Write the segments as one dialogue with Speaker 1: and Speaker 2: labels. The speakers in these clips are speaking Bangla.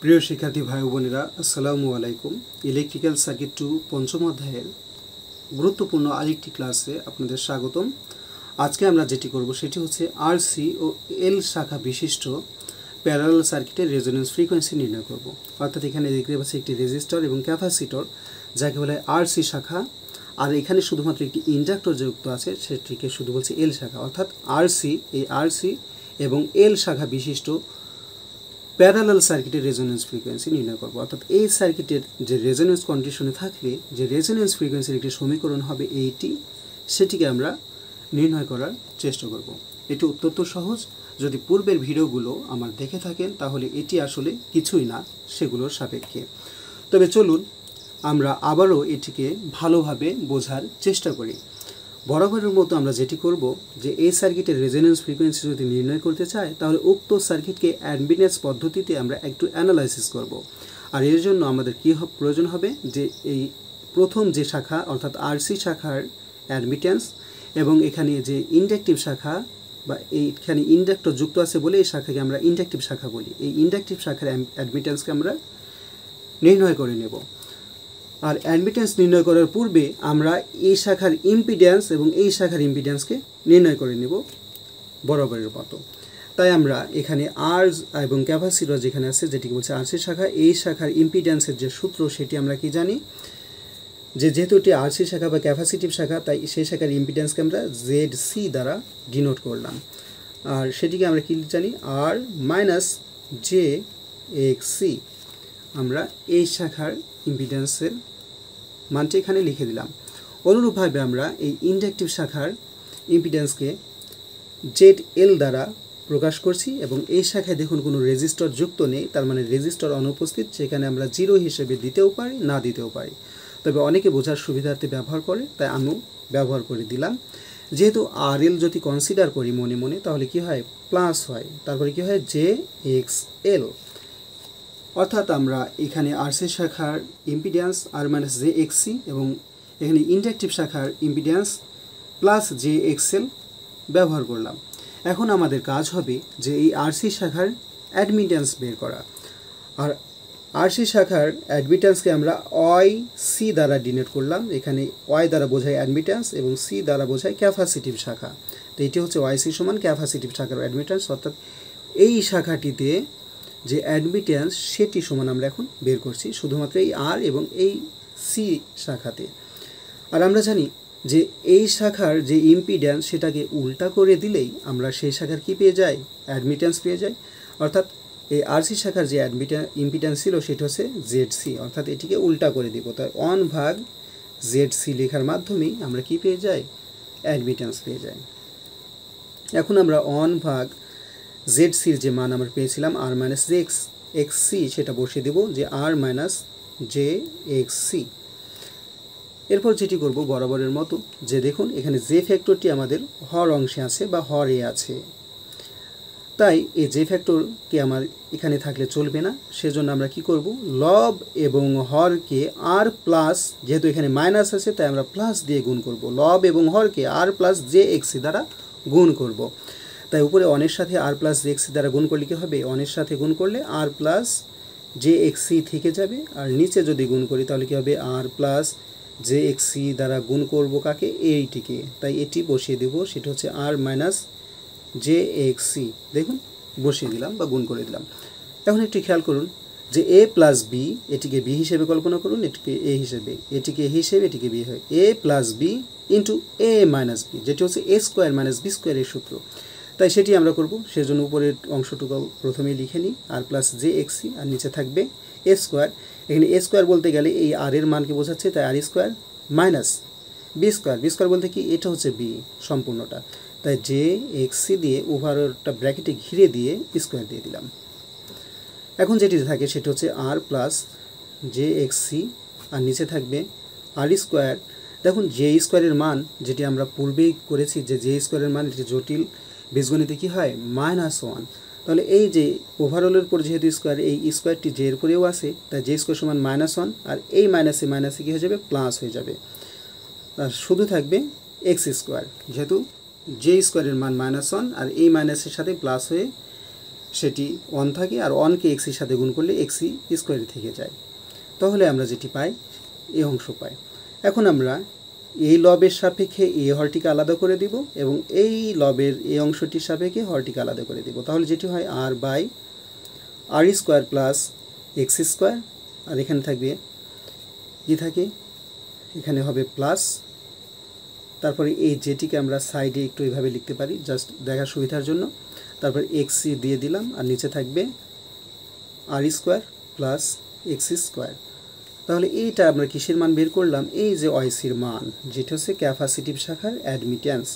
Speaker 1: প্রিয় শিক্ষার্থী ভাই বোনেরা, আসসালামু আলাইকুম। ইলেকট্রিক্যাল সার্কিট 2 পঞ্চম অধ্যায়ের গুরুত্বপূর্ণ আরেকটি ক্লাসে আপনাদের স্বাগতম। আজকে আমরা যেটি করব সেটি হচ্ছে আরসি ও এল শাখা বিশিষ্ট প্যারালাল সার্কিটের রেজোন্যান্স ফ্রিকোয়েন্সি নির্ণয় করব। অর্থাৎ এখানে দেখতে পাচ্ছি একটি রেজিস্টর এবং ক্যাপাসিটর, যাকে বলে আরসি শাখা, আর এখানে শুধুমাত্র একটি ইন্ডাক্টর যুক্ত আছে, সেটিকে শুধু বলছে এল শাখা। অর্থাৎ আরসি এবং এল শাখা বিশিষ্ট প্যারালাল সার্কিটের রেজোন্যান্স ফ্রিকোয়েন্সি নির্ণয় করব। অর্থাৎ এই সার্কিটের যে রেজোন্যান্স কন্ডিশনে থাকলে যে রেজোন্যান্স ফ্রিকোয়েন্সির একটি সমীকরণ হবে এইটি, সেটিকে আমরা নির্ণয় করার চেষ্টা করব। এটি অত্যন্ত সহজ। যদি পূর্বের ভিডিওগুলো আমার দেখে থাকেন তাহলে এটি আসলে কিছুই না সেগুলোর সাপেক্ষে। তবে চলুন আমরা আবারও এটিকে ভালোভাবে বোঝার চেষ্টা করি। বরাবরের মতো আমরা যেটি করব যে এই সার্কিটের রেজোন্যান্স ফ্রিকোয়েন্সি যদি নির্ণয় করতে চাই তাহলে উক্ত সার্কিটকে অ্যাডমিটেন্স পদ্ধতিতে আমরা একটু অ্যানালাইসিস করব। আর এর জন্য আমাদের কী প্রয়োজন হবে যে এই প্রথম যে শাখা অর্থাৎ আরসি শাখার অ্যাডমিটেন্স এবং এখানে যে ইন্ডাকটিভ শাখা বা এইখানে ইন্ডাক্টর যুক্ত আছে বলে এই শাখাকে আমরা ইন্ডাকটিভ শাখা বলি, এই ইন্ডাকটিভ শাখার অ্যাডমিটেন্সকে আমরা নির্ণয় করে নেব। আর অ্যাডমিটেন্স নির্ণয় করার পূর্বে আমরা এই শাখার ইম্পিডেন্স এবং এই শাখার ইম্পিডেন্সকে নির্ণয় করে নেব বরাবরের মতো। তাই আমরা এখানে আর এবং ক্যাপাসিটর যেখানে আছে, যেটিকে বলছে আরসি শাখা, এই শাখার ইম্পিডেন্সের যে সূত্র সেটি আমরা কি জানি, যেহেতু এটি আরসি শাখা বা ক্যাপাসিটিভ শাখা, তাই সেই শাখার ইম্পিডেন্সকে আমরা ZC দ্বারা ডিনোট করলাম। আর সেটিকে আমরা কি জানি, আর মাইনাস JXC। আমরা এই শাখার ইম্পিডেন্সের মানটি এখানে লিখে দিলাম। অনুরূপভাবে আমরা এই ইন্ডাকটিভ শাখার ইম্পিডেন্সকে ZL দ্বারা প্রকাশ করছি এবং এই শাখায় দেখুন কোনো রেজিস্টর যুক্ত নেই, তার মানে রেজিস্টর অনুপস্থিত। সেখানে আমরা 0 হিসেবে দিতেও পারি, না দিতেও পারি, তবে অনেকে বোঝার সুবিধার্থে ব্যবহার করে, তাই আমিও ব্যবহার করে দিলাম। যেহেতু RL যদি কনসিডার করি মনে মনে, তাহলে কি হয়, প্লাস হয়, তারপরে কি হয়, JXL। অর্থাৎ আমরা এখানে আরসি শাখার ইম্পিডেন্স আর মাইনাস JXC এবং এখানে ইন্ডাকটিভ শাখার ইম্পিডেন্স প্লাস JXL ব্যবহার করলাম। এখন আমাদের কাজ হবে যে এই আরসি শাখার অ্যাডমিটেন্স বের করা। আর আরসি শাখার অ্যাডমিটেন্সকে আমরা OC দ্বারা ডিনোট করলাম। এখানে Y দ্বারা বোঝায় অ্যাডমিটেন্স এবং C দ্বারা বোঝায় ক্যাপাসিটিভ শাখা। তো এটি হচ্ছে YC সমান ক্যাপাসিটিভ শাখার অ্যাডমিটেন্স। অর্থাৎ এই শাখাটিতে যে অ্যাডমিটেন্স সেটি সমান আমরা এখন বের করছি শুধুমাত্র এই আর এবং এই সি শাখাতে। আর আমরা জানি যে এই শাখার যে ইম্পিডেন্স সেটাকে উল্টা করে দিলেই আমরা সেই শাখার কি পেয়ে যাই, অ্যাডমিটেন্স পেয়ে যাই। অর্থাৎ এই আরসি শাখার যে ইম্পিডেন্স ছিল সেটা হচ্ছে ZC, অর্থাৎ এটিকে উল্টা করে দিব। তাই 1/ZC লেখার মাধ্যমেই আমরা কি পেয়ে যাই, অ্যাডমিটেন্স পেয়ে যাই। এখন আমরা 1/ZCর যে মান আমরা পেয়েছিলাম আর মাইনাস JXC সেটা বসিয়ে দেব, যে আর মাইনাস JXC। এরপর যেটি করব বরাবরের মতো, যে দেখুন এখানে যে ফ্যাক্টরটি আমাদের হর অংশে আছে বা হরে আছে, তাই এই যে ফ্যাক্টরকে আমার এখানে থাকলে চলবে না। সেজন্য আমরা কি করব, লব এবং হরকে আর প্লাস, যেহেতু এখানে মাইনাস আছে তাই আমরা প্লাস দিয়ে গুণ করব, লব এবং হরকে আর প্লাস JXC দ্বারা গুণ করব। তাই উপরে অনের সাথে আর প্লাস JXC দ্বারা গুণ করলে কী হবে, অনের সাথে গুণ করলে আর প্লাস JXC থেকে যাবে, আর নিচে যদি গুণ করি তাহলে কী হবে, আর প্লাস JXC দ্বারা গুণ করব কাকে, এইটিকে। তাই এটি বসিয়ে দেব, সেটা হচ্ছে আর মাইনাস JXC। দেখুন বসিয়ে দিলাম বা গুণ করে দিলাম। এখন একটু খেয়াল করুন যে A প্লাস B, এটিকে B হিসেবে কল্পনা করুন, এটিকে A হিসেবে, এটিকে A হিসেবে, এটিকে B হয়, A plus B into A minus B, যেটি হচ্ছে A স্কোয়ার মাইনাস B স্কোয়ারের সূত্র। তাই সেটি আমরা করব। সেজন্য উপরের অংশটুকু প্রথমেই লিখে নিই, আর প্লাস JXC, আর নিচে থাকবে A স্কোয়ার। এখানে A স্কোয়ার বলতে গেলে এই আর এর মানকে বোঝাচ্ছে, তাই r square minus B square. B square বলতে কি, এটা হচ্ছে B সম্পূর্ণটা, তাই JXC দিয়ে ওভারটা ব্র্যাকেটে ঘিরে দিয়ে স্কোয়ার দিয়ে দিলাম। এখন যেটি থাকে সেটা হচ্ছে আর প্লাস JXC, আর নিচে থাকবে আর স্কোয়ার। দেখুন জে স্কোয়ারের মান যেটি আমরা পূর্বেই করেছি, যে জে স্কোয়ারের মান এটি জটিল বীজগণিতে কী হয়, -1। তাহলে এই যে ওভারঅলের উপর যেহেতু স্কোয়ার, এই স্কোয়ারটি জে এর উপরেও আছে, তাই জে স্কোয়ার সমান -1, আর এই মাইনাসে মাইনাসে কী হয়ে যাবে, প্লাস হয়ে যাবে। আর শুধু থাকবে এক্স স্কোয়ার, যেহেতু জে স্কোয়ারের মান -1 আর এই মাইনাসের সাথে প্লাস হয়ে সেটি 1 থাকে, আর 1কে এক্সির সাথে গুণ করলে এক্সি স্কোয়ারে থেকে যায়। তাহলে আমরা যেটি পাই এই অংশ পাই। এখন আমরা এই লবের সাপেক্ষে এই হরটিকে আলাদা করে দিব এবং এই লবের এই অংশটির সাপেক্ষে হরটিকে আলাদা করে দিব। তাহলে যেটি হয় r by r square plus x square, আর এখানে থাকবে কী থাকে, এখানে হবে প্লাস, তারপরে এই যেটিকে আমরা সাইডে একটু এইভাবে লিখতে পারি জাস্ট দেখার সুবিধার জন্য। তারপর এক্সি দিয়ে দিলাম, আর নিচে থাকবে আর স্কোয়ার প্লাস এক্স স্কোয়ার। তাহলে এইটা আমরা কিসের মান বের করলাম, এই যে ওয়াইসির মান, যেটা হচ্ছে ক্যাপাসিটিভ শাখার অ্যাডমিট্যান্স।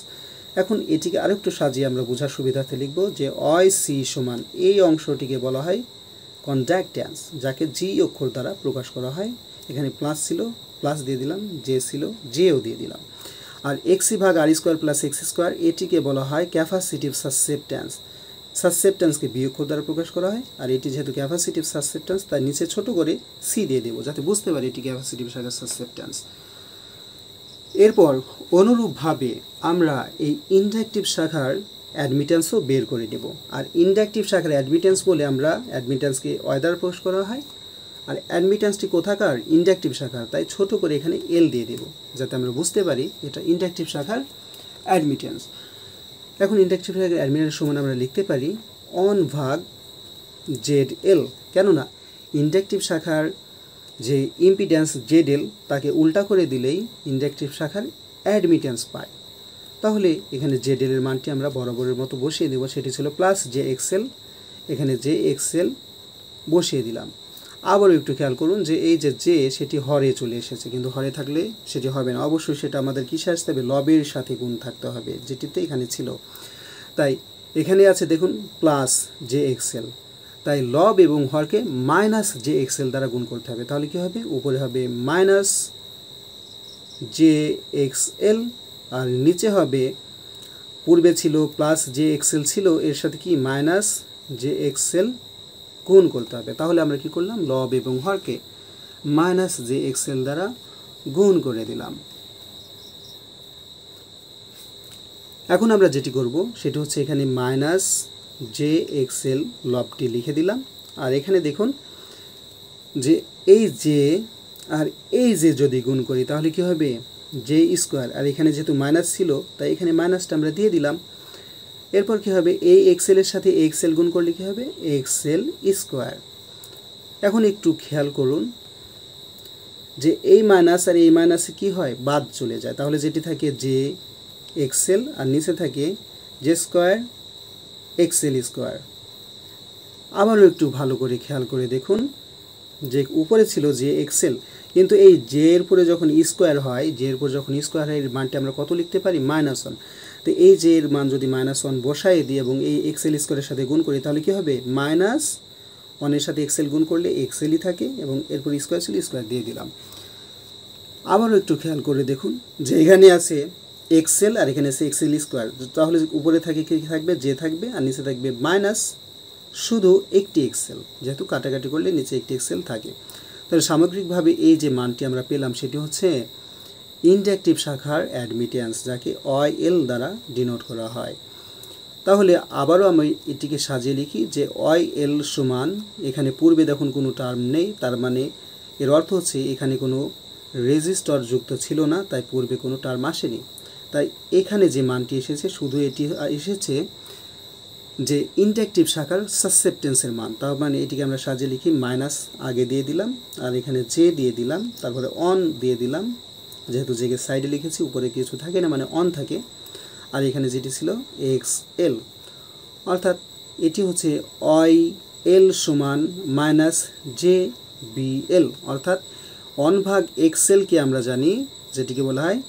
Speaker 1: এখন এটিকে আরেকটু সাজিয়ে আমরা বোঝার সুবিধাতে লিখব যে ওয়াইসি সমান এই অংশটিকে বলা হয় কন্ডাক্ট্যান্স, যাকে জি অক্ষর দ্বারা প্রকাশ করা হয়। এখানে প্লাস ছিল, প্লাস দিয়ে দিলাম, জে ছিল, জেও দিয়ে দিলাম। আর এক্সি ভাগ আর স্কোয়ার প্লাস এক্স স্কোয়ার, এটিকে বলা হয় ক্যাপাসিটিভ সাসসেপ্ট্যান্স। সাসসেপ্ট্যান্সকে বি অক্ষর দ্বারা প্রকাশ করা হয়, আর এটি যেহেতু ক্যাপাসিটিভ সাসসেপ্ট্যান্স তাই নিচে ছোট করে সি দিয়ে দেবো যাতে বুঝতে পারি এটি ক্যাপাসিটিভ শাখার সাসসেপ্ট্যান্স। এরপর অনুরূপভাবে আমরা এই ইন্ডাকটিভ শাখার অ্যাডমিট্যান্সও বের করে নেব। আর ইন্ডাকটিভ শাখার অ্যাডমিট্যান্স বলে আমরা অ্যাডমিট্যান্সকে ওয়াই দ্বারা প্রকাশ করা হয়, আর অ্যাডমিট্যান্সটি কোথাকার, ইন্ডাকটিভ শাখার, তাই ছোট করে এখানে এল দিয়ে দেব যাতে আমরা বুঝতে পারি এটা ইন্ডাকটিভ শাখার অ্যাডমিট্যান্স। এখন ইন্ডাকটিভ শাখার অ্যাডমিট্যান্স সমান আমরা লিখতে পারি অন ভাগ জেড এল, কেননা ইন্ডাকটিভ শাখার যে ইম্পিডেন্স জেড এল তাকে উল্টা করে দিলেই ইন্ডাকটিভ শাখার অ্যাডমিট্যান্স পাই। তাহলে এখানে জেড এল এর মানটি আমরা বরাবরের মতো বসিয়ে দেব, সেটি ছিল প্লাস জে এক্সএল, এখানে জে এক্সএল বসিয়ে দিলাম। আবারও একটু খেয়াল করুন যে এই যে জে সেটি হরে চলে এসেছে, কিন্তু হরে থাকলে সেটি হবে না, অবশ্যই সেটা আমাদের কিসে আসতে হবে, লবের সাথে গুণ থাকতে হবে, যেটিতে এখানে ছিল। তাই এখানে আছে দেখুন প্লাস জে এক্সএল, তাই লব এবং হরকে মাইনাস জে এক্সএল দ্বারা গুণ করতে হবে। তাহলে কী হবে, উপরে হবে মাইনাস জে এক্সএল, আর নিচে হবে, পূর্বে ছিল প্লাস জে এক্সএল ছিল, এর সাথে কি মাইনাস জে এক্সএল গুণ করতে হবে। তাহলে আমরা কি করলাম, লব এবং হরকে মাইনাস জে এক্সএল দ্বারা গুণ করে দিলাম। এখন আমরা যেটি করব সেটি হচ্ছে এখানে মাইনাস জে এক্সএল লবটি লিখে দিলাম, আর এখানে দেখুন যে এই জে আর এই যে যদি গুণ করি তাহলে কি হবে, জে স্কোয়ার, আর এখানে যেহেতু মাইনাস ছিল তাই এখানে মাইনাসটা আমরা দিয়ে দিলাম। এরপর কি হবে, এই এক্সেলের সাথে এক্সএল গুণ করলে কি হবে, এক্সএল স্কোয়ার। এখন একটু খেয়াল করুন যে এই মাইনাস আর এই মাইনাসে কি হয়, বাদ চলে যায়। তাহলে যেটি থাকে জে এক্সএল, আর নিচে থাকে জে স্কোয়ার এক্সএল স্কোয়ার। আবারও একটু ভালো করে খেয়াল করে দেখুন যে উপরে ছিল জে এক্সএল, কিন্তু এই জে এর পরে যখন স্কোয়ার হয়, জে এর পরে যখন স্কোয়ার হয় এর মানটি আমরা কত লিখতে পারি, -1। তো এই জে এর মান যদি -1 বসাই দিই এবং এই এক্সএল স্কোয়ারের সাথে গুণ করি তাহলে কি হবে, -1 সাথে এক্সএল গুণ করলে এক্সএলই থাকে এবং এরপর স্কোয়ার ছিল, স্কোয়ার দিয়ে দিলাম। আবারও একটু খেয়াল করে দেখুন যে এখানে আছে এক্সএল আর এখানে আছে এক্সএল স্কোয়ার, তাহলে উপরে থাকে কি থাকবে, জে থাকবে, আর নিচে থাকবে মাইনাস শুধু একটি এক্সএল, যেহেতু কাটাকাটি করলে নিচে একটি এক্সএল থাকে। তাহলে সামগ্রিকভাবে এই যে মানটি আমরা পেলাম সেটি হচ্ছে ইন্ডাকটিভ শাখার অ্যাডমিট্যান্স, যাকে OIL দ্বারা ডিনোট করা হয়। তাহলে আবারও আমি এটিকে সাজিয়ে লিখি যে OIL সমান, এখানে পূর্বে দেখুন কোনো টার্ম নেই, তার মানে এর অর্থ হচ্ছে এখানে কোনো রেজিস্টর যুক্ত ছিল না, তাই পূর্বে কোনো টার্ম আসেনি। তাই এখানে যে মানটি এসেছে শুধু এটি এসেছে যে ইন্ডাকটিভ শাখার সাসসেপ্টেন্সের মান। তার মানে এটিকে আমরা সাজিয়ে লিখি, মাইনাস আগে দিয়ে দিলাম, আর এখানে জে দিয়ে দিলাম, তারপরে অন দিয়ে দিলাম, যেহেতু জেকে সাইডে লিখেছি উপরে কিছু থাকে না মানে অন থাকে, আর এখানে যেটি ছিল এক্সএল, অর্থাৎ এটি হচ্ছে OIL সমান মাইনাস জে বিএল, অর্থাৎ 1 ভাগ এক্সএলকে আমরা জানি যেটিকে বলা হয়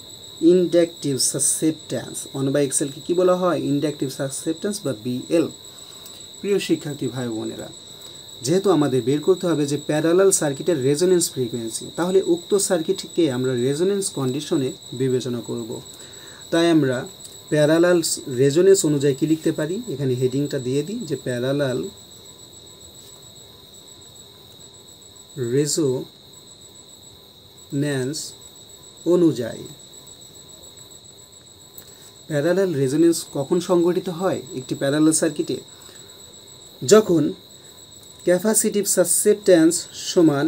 Speaker 1: ইন্ডাকটিভ সাসসেপ্ট্যান্স। 1/XL-কে কী বলা হয়, ইন্ডাকটিভ সাসসেপ্ট্যান্স বা বিএল। প্রিয় শিক্ষার্থী ভাই বোনেরা, যেহেতু আমাদের বের করতে হবে যে প্যারালাল সার্কিটের রেজোনেন্স ফ্রিকোয়েন্সি, তাহলে উক্ত সার্কিটকে আমরা রেজোনেন্স কন্ডিশনে বিবেচনা করব। তাই আমরা প্যারালাল রেজোনেন্স অনুযায়ী কী লিখতে পারি, এখানে হেডিংটা দিয়ে দিই যে প্যারালাল রেজোনেন্স অনুযায়ী। প্যারালাল রেজোনেন্স কখন সংঘটিত হয় একটি প্যারালাল সার্কিটে, যখন ক্যাপাসিটিভ সাসেপ্টেন্স সমান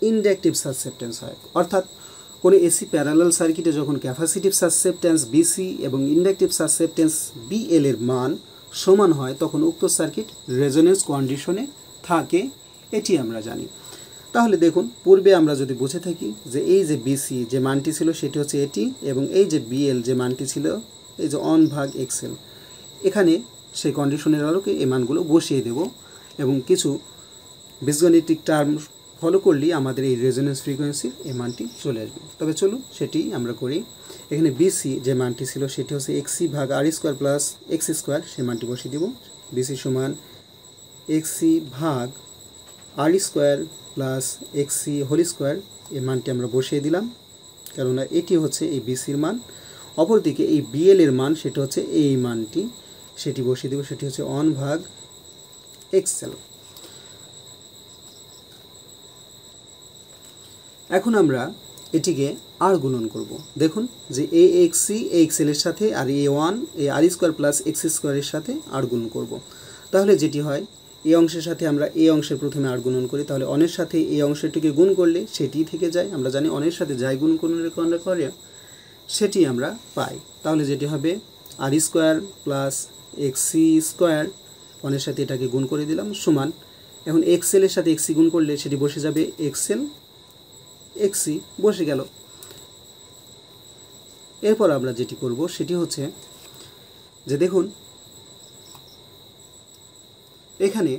Speaker 1: ইন্ডাকটিভ সাসেপ্টেন্স হয়, অর্থাৎ কোনো এসি প্যারালাল সার্কিটে যখন ক্যাপাসিটিভ সাসেপ্টেন্স বিসি এবং ইন্ডাকটিভ সাসেপ্টেন্স বিএল এর মান সমান হয় তখন উক্ত সার্কিট রেজোনেন্স কন্ডিশনে থাকে, এটি আমরা জানি। তাহলে দেখুন, পূর্বে আমরা যদি বুঝে থাকি যে এই যে বিসি যে মানটি ছিল সেটি হচ্ছে এটি, এবং এই যে বিএল যে মানটি ছিল এই যে অন ভাগ এক্সেল, এখানে সেই কন্ডিশনের আলোকে এই মানগুলো বসিয়ে দেব এবং কিছু বীজগণিতিক টার্ম ফলো করলেই আমাদের এই রেজোনেন্স ফ্রিকোয়েন্সির এই মানটি চলে আসবে। তবে চলুন সেটি আমরা করি। এখানে বিসি যে মানটি ছিল সেটি হচ্ছে এক্সি ভাগ আর স্কোয়ার প্লাস এক্স স্কোয়ার, সেই মানটি বসিয়ে দেব। বিসি সমান এক্সি ভাগ আর স্কোয়ার প্লাস এক্সি হোল স্কোয়ার, এই মানটি আমরা বসিয়ে দিলাম, কেননা এটি হচ্ছে এই বিসির মান। অপরদিকে এই বিএল এর মান সেটা হচ্ছে এই মানটি, সেটি বসিয়ে দেব, সেটি হচ্ছে অন ভাগ এক্সেল। এখন আমরা এটিকে আর গুণন করব। দেখুন যে এ এক্সি এই এক্সেলের সাথে আর এ ওয়ান এই আর স্কোয়ার প্লাস এক্স স্কোয়ারের সাথে আর গুণন করব। তাহলে যেটি হয়, এই অংশের সাথে আমরা এই অংশের প্রথমে আর গুণন করি, তাহলে অনের সাথে এই অংশটিকে গুণ করলে সেটি থেকে যায়। আমরা জানি অনের সাথে যাই গুণ করে সেটি আমরা পাই। তাহলে যেটি হবে আর স্কোয়ার প্লাস এক্সি স্কোয়ার, অনের সাথে এটাকে গুণ করে দিলাম, সমান এখন এক্সেলের সাথে এক্সি গুণ করলে সেটি বসে যাবে এক্সেল এক্সি বসে গেল। এরপর আমরা যেটি করব সেটি হচ্ছে যে দেখুন এখানে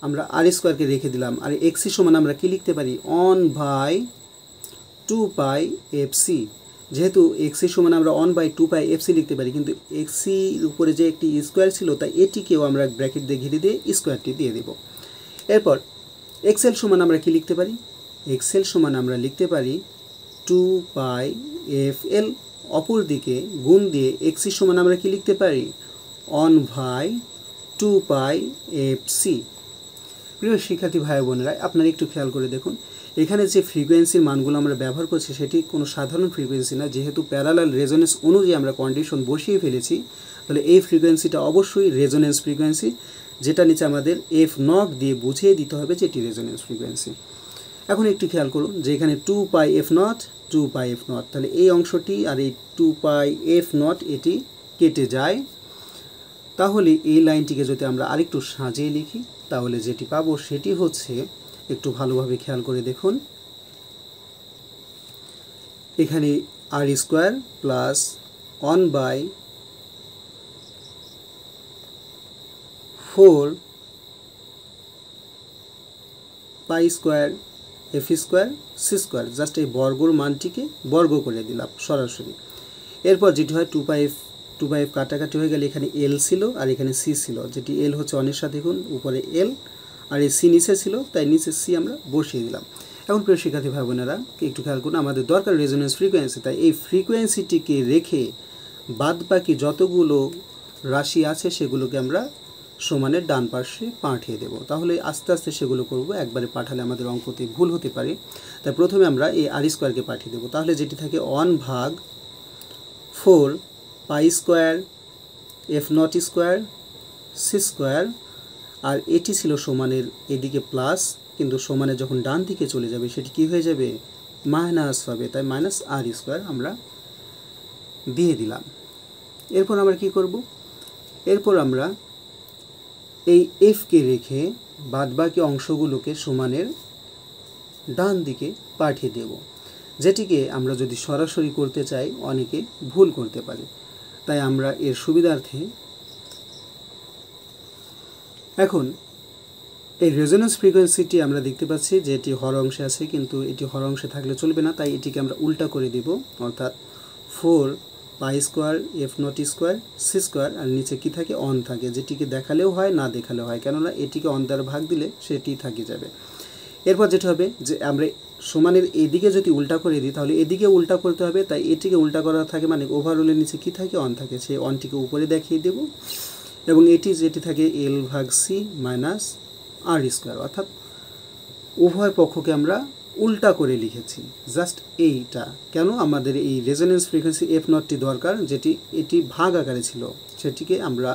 Speaker 1: আমরা আর স্কোয়ারকে রেখে দিলাম, আর এক্সি সমান আমরা কি লিখতে পারি, অন বাই 2 পাই এফসি। যেহেতু এক্সি সমান আমরা 1/2 পাই এফসি লিখতে পারি, কিন্তু এক্সির উপরে যে একটি স্কোয়ার ছিল তাই এটিকেও আমরা ব্র্যাকেট দিয়ে ঘিরে দিয়ে স্কোয়ারটি দিয়ে দেব। এরপর এক্সেল সমান আমরা কি লিখতে পারি, এক্সেল সমান আমরা লিখতে পারি 2 পাই এফ এল। অপর দিকে গুণ দিয়ে এক্সি সমান আমরা কি লিখতে পারি, 1/2 পাই এফ সি। প্রিয় শিক্ষার্থী ভাই বোনেরা, আপনারা একটু খেয়াল করে দেখুন, এখানে যে ফ্রিকোয়েন্সির মানগুলো আমরা ব্যবহার করছি সেটি কোনো সাধারণ ফ্রিকোয়েন্সি না। যেহেতু প্যারালাল রেজোনেন্স অনুযায়ী আমরা কন্ডিশন বসিয়ে ফেলেছি, তাহলে এই ফ্রিকোয়েন্সিটা অবশ্যই রেজোনেন্স ফ্রিকোয়েন্সি, যেটা নিচে আমাদের এফ নট দিয়ে বুঝিয়ে দিতে হবে যে এটি রেজোনেন্স ফ্রিকোয়েন্সি। এখন একটু খেয়াল করুন যে এখানে 2 pi F nought 2 pi F nought, তাহলে এই অংশটি আর এই 2 পাই এফ নট এটি কেটে যায়। তাহলে এই লাইনটিকে যদি আমরা আরেকটু সাজিয়ে লিখি তাহলে যেটি পাবো সেটি হচ্ছে, একটু ভালোভাবে খেয়াল করে দেখুন, এখানে r square plus 1/4 pi square F square C square, just এই বর্গর মানটিকে বর্গ করে দিলাম সরাসরি। এরপর যেটি হয় 2 পাই এফ কাটাকাটি হয়ে গেলে এখানে এল ছিল আর এখানে সি ছিল, যেটি এল হচ্ছে অনের সাথে গুণ, উপরে এল আর এই সি নিচে ছিল তাই নিচে সি আমরা বসিয়ে দিলাম। এখন প্রিয় শিক্ষার্থী ভাই বোনেরা একটু খেয়াল করুন, আমাদের দরকার রেজোনেন্স ফ্রিকোয়েন্সি, তাই এই ফ্রিকোয়েন্সিটিকে রেখে বাদ বাকি যতগুলো রাশি আছে সেগুলোকে আমরা সমানের ডান পাশে পাঠিয়ে দেব। তাহলে আস্তে আস্তে সেগুলো করব, একবারে পাঠালে আমাদের অঙ্কতে ভুল হতে পারে। তাই প্রথমে আমরা এই আর স্কোয়ারকে পাঠিয়ে দেবো, তাহলে যেটি থাকে 1/4 pi square F nought square C square, আর এটি ছিল সমানের এদিকে প্লাস, কিন্তু সমানের যখন ডান দিকে চলে যাবে সেটি কি হয়ে যাবে, মাইনাস হবে, তাই মাইনাস আর স্কোয়ার আমরা দিয়ে দিলাম। এরপর আমরা কি করব, এরপর আমরা এই এফকে রেখে বাদবাকি অংশগুলোকে সমানের ডান দিকে পাঠিয়ে দেব, যেটিকে আমরা যদি সরাসরি করতে চাই অনেকে ভুল করতে পারে। তাই আমরা এর সুবিধার্থে এখন এই রেজোনেন্স ফ্রিকোয়েন্সিটি আমরা দেখতে পাচ্ছি যে এটি হর অংশে আছে, কিন্তু এটি হর অংশে থাকলে চলবে না, তাই এটিকে আমরা উল্টা করে দেব, অর্থাৎ 4 pi square F nought square C square, আর নিচে কি থাকে, অন থাকে, যেটিকে দেখালেও হয় না দেখালেও হয়, কেননা এটিকে অন দ্বারা ভাগ দিলে সেটি থাকে যাবে। এরপর যেটা হবে যে আমরা সমানের এদিকে যদি উল্টা করে দিই তাহলে এদিকে উল্টা করতে হবে, তাই এটিকে উল্টা করা থাকে মানে ওভারঅলের নিচে কি থাকে, অন থাকে, সেই অনটিকে উপরে দেখিয়ে দেব, এবং এটি যেটি থাকে এল ভাগ সি মাইনাস আর স্কোয়ার, অর্থাৎ উভয় পক্ষকে আমরা উল্টা করে লিখেছি। জাস্ট এইটা কেন, আমাদের এই রেজোনেন্স ফ্রিকোয়েন্সি এফ নটটি দরকার, যেটি এটি ভাগ আকারে ছিল সেটিকে আমরা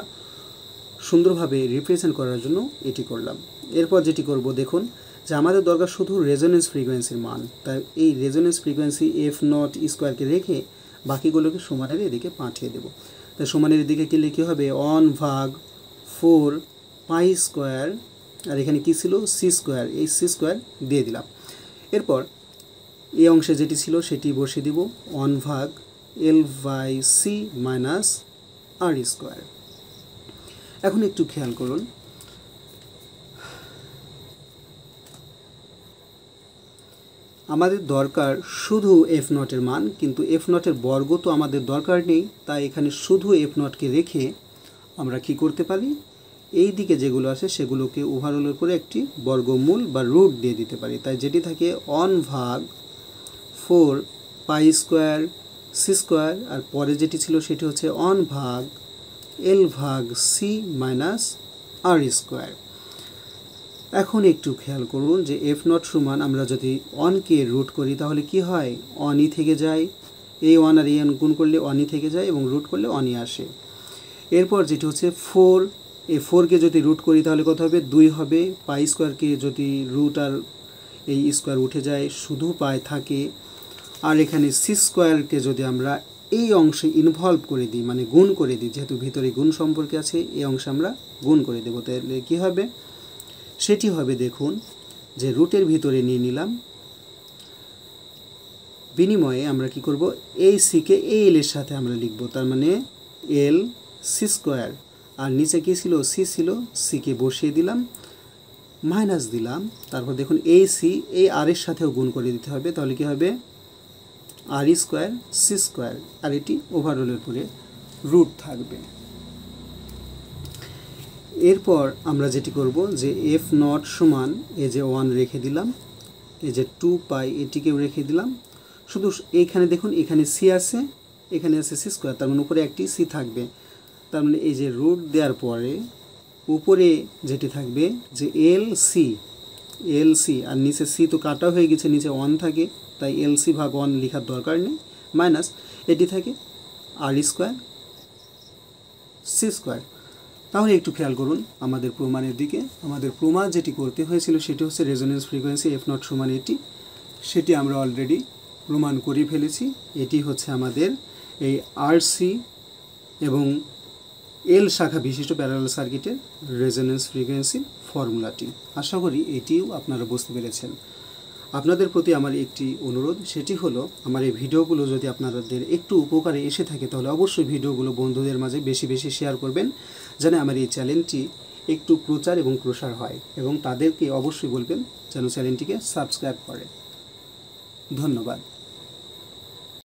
Speaker 1: সুন্দরভাবে রিপ্রেজেন্ট করার জন্য এটি করলাম। এরপর যেটি করব, দেখুন যে আমাদের দরকার শুধু রেজোনেন্স ফ্রিকোয়েন্সির মান, তাই এই রেজোনেন্স ফ্রিকোয়েন্সি এফ নট স্কোয়ারকে রেখে বাকিগুলোকে সমানের এদিকে পাঠিয়ে দেব। তাই সমানের এদিকে কি লিখে হবে 1/4 পাই স্কোয়ার, আর এখানে কি ছিল সি স্কোয়ার, এই সি স্কোয়ার দিয়ে দিলাম। এরপর এই অংশে যেটি ছিল সেটি বসিয়ে দিব 1/L/c মাইনাস আর স্কোয়ার। এখন একটু খেয়াল করুন, আমাদের দরকার শুধু এফ নটের মান, কিন্তু এফ নটের বর্গ তো আমাদের দরকার নেই, তাই এখানে শুধু এফ নটকে রেখে আমরা কি করতে পারি, এই দিকে যেগুলো আসে সেগুলোকে ওভারঅলের করে একটি বর্গমূল বা রুট দিয়ে দিতে পারি। তাই যেটি থাকে 1/4 পাই স্কোয়ার সি স্কোয়ার, আর পরে যেটি ছিল সেটি হচ্ছে 1/L/c মাইনাস আর স্কোয়ার। এখন একটু খেয়াল করুন যে এফ নট সমান আমরা যদি 1কে রুট করি তাহলে কি হয়, 1ই থেকে যায়, এই 1 আর এই 1 গুণ করলে 1ই থেকে যায় এবং রুট করলে 1ই আসে। এরপর যেটি হচ্ছে 4, এই 4কে যদি রুট করি তাহলে কত হবে, 2 হবে। পাই স্কোয়ারকে যদি রুট আর এই স্কোয়ার উঠে যায় শুধু পাই থাকে। আর এখানে সি স্কোয়ারকে যদি আমরা এই অংশে ইনভলভ করে দিই, মানে গুণ করে দিই, যেহেতু ভিতরে গুণ সম্পর্কে আছে, এই অংশে আমরা গুণ করে দেবো। তাহলে কী হবে, সেটি হবে দেখুন যে রুটের ভিতরে নিয়ে নিলাম, বিনিময়ে আমরা কি করব, এই সিকে এই এল এর সাথে আমরা লিখব, তার মানে এল সি স্কোয়ার, আর নিচে কী ছিল সি ছিল, সিকে বসিয়ে দিলাম মাইনাস দিলাম। তারপর দেখুন এই সি এই আর এর সাথেও গুণ করে দিতে হবে, তাহলে কি হবে আর স্কোয়ার সি স্কোয়ার, আর এটি ওভারঅলের পরে রুট থাকবে। এরপর আমরা যেটি করব যে এফ নট সমান এই যে 1 রেখে দিলাম, এই যে 2 পাই এটিকেও রেখে দিলাম, শুধু এইখানে দেখুন এখানে সি আছে, এখানে আছে সি স্কোয়ার, তার মানে উপরে একটি সি থাকবে। তার মানে এই যে রুট দেওয়ার পরে উপরে যেটি থাকবে যে এল সি, আর নিচে সি তো কাটা হয়ে গেছে, নিচে 1 থাকে, তাই এল সি ভাগ 1 লেখার দরকার নেই, মাইনাস এটি থাকে আর স্কোয়ার সি স্কোয়ার। তাহলে একটু খেয়াল করুন আমাদের প্রমাণের দিকে, আমাদের প্রমাণ যেটি করতে হয়েছিল সেটি হচ্ছে রেজোনেন্স ফ্রিকোয়েন্সি এফ নট সমান এটি, সেটি আমরা অলরেডি প্রমাণ করে ফেলেছি। এটি হচ্ছে আমাদের এই আরসি এবং এল শাখা বিশিষ্ট প্যারালাল সার্কিটের রেজোনেন্স ফ্রিকোয়েন্সির ফর্মুলাটি। আশা করি এটিও আপনারা বুঝতে পেরেছেন। আপনাদের প্রতি আমার একটি অনুরোধ, সেটি হলো আমার এই ভিডিওগুলো যদি আপনাদের একটু উপকারে এসে থাকে তাহলে অবশ্যই ভিডিওগুলো বন্ধুদের মাঝে বেশি বেশি শেয়ার করবেন, যেন আমার এই চ্যানেলটি একটু প্রচার এবং প্রসার হয়, এবং তাদেরকে অবশ্যই বলবেন যেন চ্যানেলটিকে সাবস্ক্রাইব করে। ধন্যবাদ।